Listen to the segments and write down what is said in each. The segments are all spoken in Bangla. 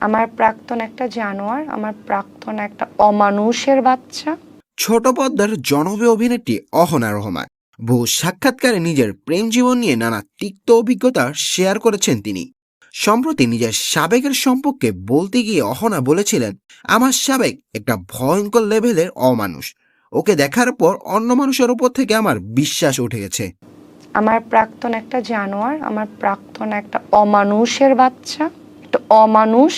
আমার প্রাক্তন একটা জানোয়ার, আমার প্রাক্তন একটা অমানুষের বাচ্চা। ছোট পর্দার জনপ্রিয় অভিনেত্রী অহনা রহমান বহু সাক্ষাৎকারে নিজের প্রেম জীবন নিয়ে নানা তিক্ত অভিজ্ঞতা শেয়ার করেছেন তিনি। সম্প্রতি নিজের সাবেকের সম্পর্কে বলতে গিয়ে অহনা বলেছিলেন, আমার সাবেক একটা ভয়ঙ্কর লেভেলের অমানুষ। ওকে দেখার পর অন্য মানুষের উপর থেকে আমার বিশ্বাস উঠে গেছে। আমার প্রাক্তন একটা জানোয়ার, আমার প্রাক্তন একটা অমানুষের বাচ্চা, একটা অমানুষ,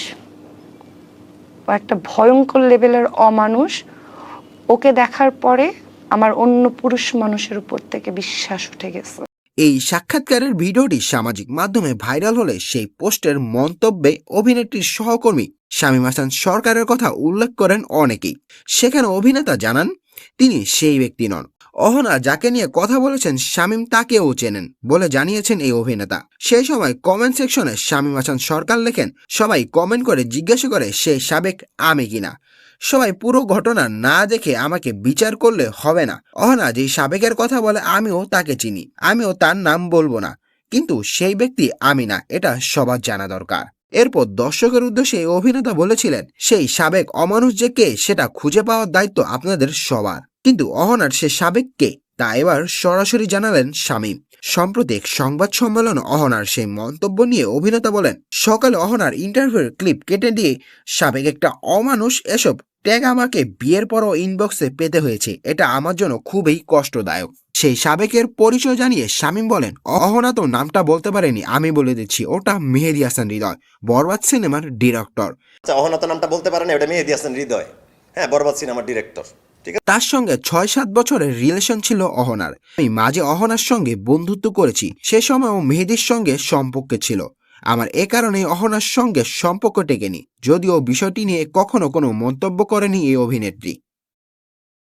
ও একটা ভয়ঙ্কর লেভেলের অমানুষ। ওকে দেখার পরে আমার অন্য পুরুষ মানুষের উপর থেকে বিশ্বাস উঠে গেছে। এই সাক্ষাৎকারের ভিডিওটি সামাজিক মাধ্যমে ভাইরাল হলে সেই পোস্টের মন্তব্যে অভিনেত্রীর সহকর্মী শামীম হাসান সরকারের কথা উল্লেখ করেন অনেকেই। সেখানে অভিনেতা জানান, তিনি সেই ব্যক্তি নন। অহনা যাকে নিয়ে কথা বলেছেন শামীম তাকেও চেনেন বলে জানিয়েছেন এই অভিনেতা। সেই সময় কমেন্ট সেকশনে শামীম হাসান সরকার লেখেন, সবাই কমেন্ট করে জিজ্ঞাসা করে সে সাবেক আমি কিনা। সবাই পুরো ঘটনা না দেখে আমাকে বিচার করলে হবে না। অহনা যেই সাবেকের কথা বলে আমিও তাকে চিনি, আমিও তার নাম বলবো না, কিন্তু সেই ব্যক্তি আমি না, এটা সবার জানা দরকার। এরপর দর্শকের উদ্দেশ্যে এই অভিনেতা বলেছিলেন, সেই সাবেক অমানুষ যে কে সেটা খুঁজে পাওয়ার দায়িত্ব আপনাদের সবার। কিন্তু অহনার সে সাবেক কে তা এবার সরাসরি জানালেন শামীম। সম্প্রতি এক সংবাদ সম্মেলন অহনার সেই মন্তব্য নিয়ে অভিনেতা বলেন, সকালে অহনার ইন্টারভিউর ক্লিপ কেটে দিয়ে সাবেক একটা অমানুষ এসব ট্যাগ আমাকে বিয়ের পরও ইনবক্সে পেতে হয়েছে, এটা আমার জন্য খুবই কষ্টদায়ক। সেই সাবেকের পরিচয় জানিয়ে শামীম বলেন, অহনা তো নামটা বলতে পারেনি, আমি বলে দিচ্ছি, ওটা মেহেদী হাসান হৃদয়, বরবাদ সিনেমার ডিরেক্টর। অহনা তো নামটা বলতে পারে না, ওটা মেহেদী হাসান হৃদয়, হ্যাঁ, বরবাদ সিনেমার ডিরেক্টর। তার সঙ্গে 6-7 বছরের রিলেশন ছিল অহনার। আমি মাঝে অহনার সঙ্গে বন্ধুত্ব করেছি, সে সময়ও মেহেদীর সঙ্গে সম্পর্কে ছিল। আমার এ কারণে অহনার সঙ্গে সম্পর্ক টেকেনি, যদিও বিষয়টি নিয়ে কখনো কোনো মন্তব্য করেনি এই অভিনেত্রী।